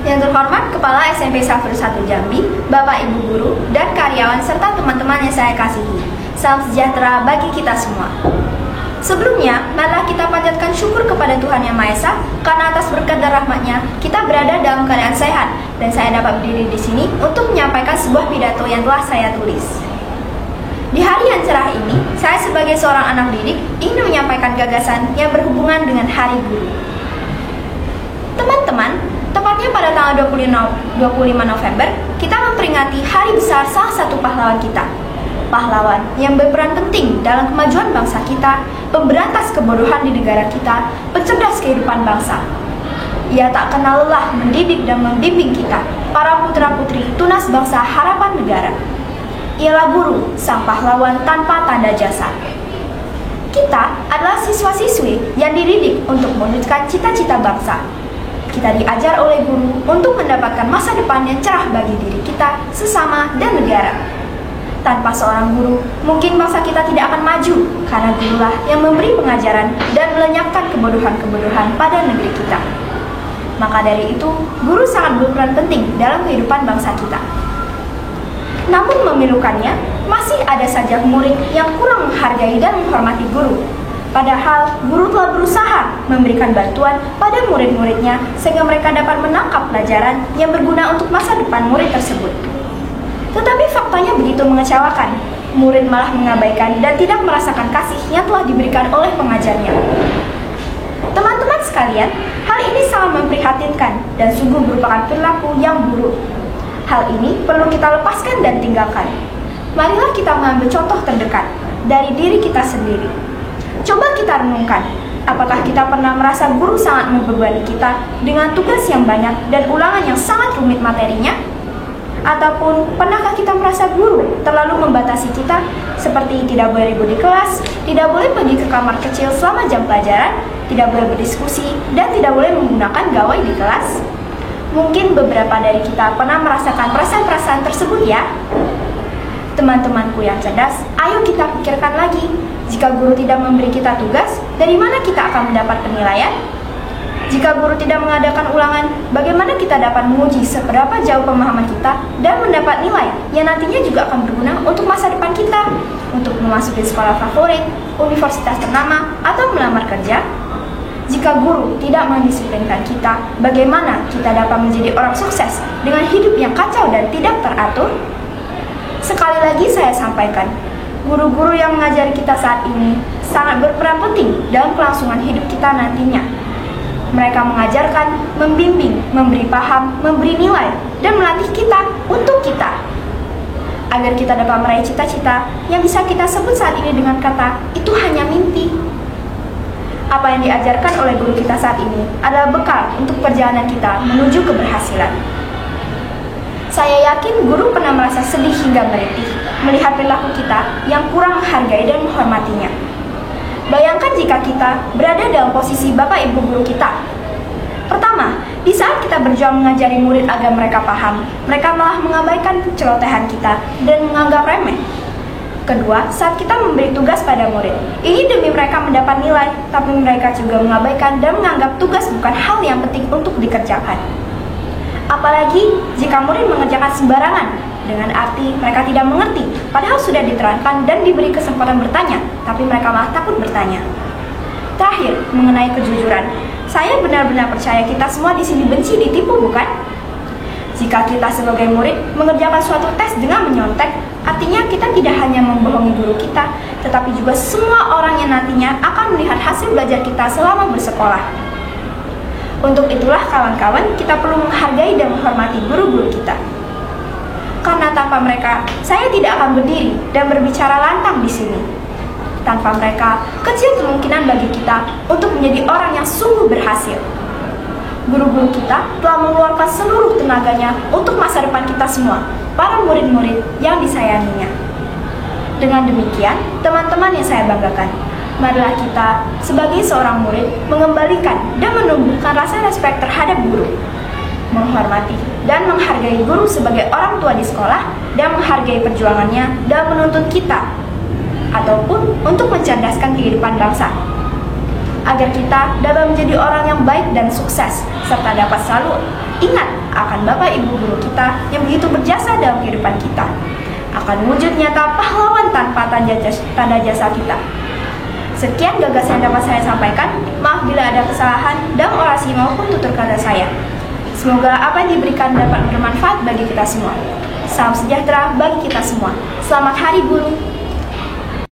Yang terhormat Kepala SMP Safir 1 Jambi, Bapak Ibu Guru, dan karyawan serta teman-teman yang saya kasihi. Salam sejahtera bagi kita semua. Sebelumnya, marilah kita panjatkan syukur kepada Tuhan Yang Maha Esa karena atas berkat dan rahmat-Nya kita berada dalam keadaan sehat dan saya dapat berdiri di sini untuk menyampaikan sebuah pidato yang telah saya tulis. Di hari yang cerah ini, saya sebagai seorang anak didik ingin menyampaikan gagasan yang berhubungan dengan Hari Guru. Teman-teman, tepatnya pada tanggal 25 November, kita memperingati hari besar salah satu pahlawan kita. Pahlawan yang berperan penting dalam kemajuan bangsa kita, pemberantas kebodohan di negara kita, pencerdas kehidupan bangsa. Ia tak kenal lelah mendidik dan membimbing kita, para putra-putri tunas bangsa harapan negara. Ialah guru, sang pahlawan tanpa tanda jasa. Kita adalah siswa-siswi yang dididik untuk mewujudkan cita-cita bangsa. Kita diajar oleh guru untuk mendapatkan masa depan yang cerah bagi diri kita, sesama, dan negara. Tanpa seorang guru, mungkin bangsa kita tidak akan maju, karena gurulah yang memberi pengajaran dan melenyapkan kebodohan-kebodohan pada negeri kita. Maka dari itu, guru sangat berperan penting dalam kehidupan bangsa kita. Namun memilukannya, masih ada saja murid yang kurang menghargai dan menghormati guru. Padahal, guru telah berusaha memberikan bantuan pada murid-muridnya sehingga mereka dapat menangkap pelajaran yang berguna untuk masa depan murid tersebut. Tetapi faktanya begitu mengecewakan. Murid malah mengabaikan dan tidak merasakan kasih yang telah diberikan oleh pengajarnya. Teman-teman sekalian, hal ini sangat memprihatinkan dan sungguh merupakan perilaku yang buruk. Hal ini perlu kita lepaskan dan tinggalkan. Marilah kita mengambil contoh terdekat dari diri kita sendiri. Coba kita renungkan, apakah kita pernah merasa guru sangat membebani kita dengan tugas yang banyak dan ulangan yang sangat rumit materinya? Ataupun pernahkah kita merasa guru terlalu membatasi kita, seperti tidak boleh ribut di kelas, tidak boleh pergi ke kamar kecil selama jam pelajaran, tidak boleh berdiskusi, dan tidak boleh menggunakan gawai di kelas? Mungkin beberapa dari kita pernah merasakan perasaan-perasaan tersebut ya. Teman-temanku yang cerdas, ayo kita pikirkan lagi. Jika guru tidak memberi kita tugas, dari mana kita akan mendapat penilaian? Jika guru tidak mengadakan ulangan, bagaimana kita dapat menguji seberapa jauh pemahaman kita dan mendapat nilai yang nantinya juga akan berguna untuk masa depan kita, untuk memasuki sekolah favorit, universitas ternama, atau melamar kerja? Jika guru tidak mendisiplinkan kita, bagaimana kita dapat menjadi orang sukses dengan hidup yang kacau dan tidak teratur? Sekali lagi saya sampaikan, guru-guru yang mengajari kita saat ini sangat berperan penting dalam kelangsungan hidup kita nantinya. Mereka mengajarkan, membimbing, memberi paham, memberi nilai, dan melatih kita untuk kita. Agar kita dapat meraih cita-cita yang bisa kita sebut saat ini dengan kata, itu hanya mimpi. Apa yang diajarkan oleh guru kita saat ini adalah bekal untuk perjalanan kita menuju keberhasilan. Saya yakin guru pernah merasa sedih hingga merintih melihat perilaku kita yang kurang menghargai dan menghormatinya. Bayangkan jika kita berada dalam posisi Bapak Ibu guru kita. Pertama, di saat kita berjuang mengajari murid agar mereka paham, mereka malah mengabaikan celotehan kita dan menganggap remeh. Kedua, saat kita memberi tugas pada murid, ini demi mereka mendapat nilai, tapi mereka juga mengabaikan dan menganggap tugas bukan hal yang penting untuk dikerjakan. Apalagi jika murid mengerjakan sembarangan, dengan arti mereka tidak mengerti, padahal sudah diterangkan dan diberi kesempatan bertanya, tapi mereka malah takut bertanya. Terakhir, mengenai kejujuran, saya benar-benar percaya kita semua di sini benci ditipu, bukan? Jika kita sebagai murid mengerjakan suatu tes dengan menyontek, artinya kita tidak hanya membohongi guru kita, tetapi juga semua orang yang nantinya akan melihat hasil belajar kita selama bersekolah. Untuk itulah kawan-kawan, kita perlu menghargai dan menghormati guru-guru kita. Karena tanpa mereka, saya tidak akan berdiri dan berbicara lantang di sini. Tanpa mereka, kecil kemungkinan bagi kita untuk menjadi orang yang sungguh berhasil. Guru-guru kita telah mengeluarkan seluruh tenaganya untuk masa depan kita semua, para murid-murid yang disayanginya. Dengan demikian, teman-teman yang saya banggakan, marilah kita sebagai seorang murid mengembalikan dan menumbuhkan rasa respek terhadap guru, menghormati dan menghargai guru sebagai orang tua di sekolah, dan menghargai perjuangannya dalam menuntut kita, ataupun untuk mencerdaskan kehidupan bangsa, agar kita dapat menjadi orang yang baik dan sukses, serta dapat selalu Ingat akan Bapak Ibu guru kita yang begitu berjasa dalam kehidupan kita. Akan wujud nyata pahlawan tanpa tanda jasa kita. Sekian gagasan yang dapat saya sampaikan. Maaf bila ada kesalahan dalam orasi maupun tutur kata saya. Semoga apa yang diberikan dapat bermanfaat bagi kita semua. Salam sejahtera bagi kita semua. Selamat Hari Guru.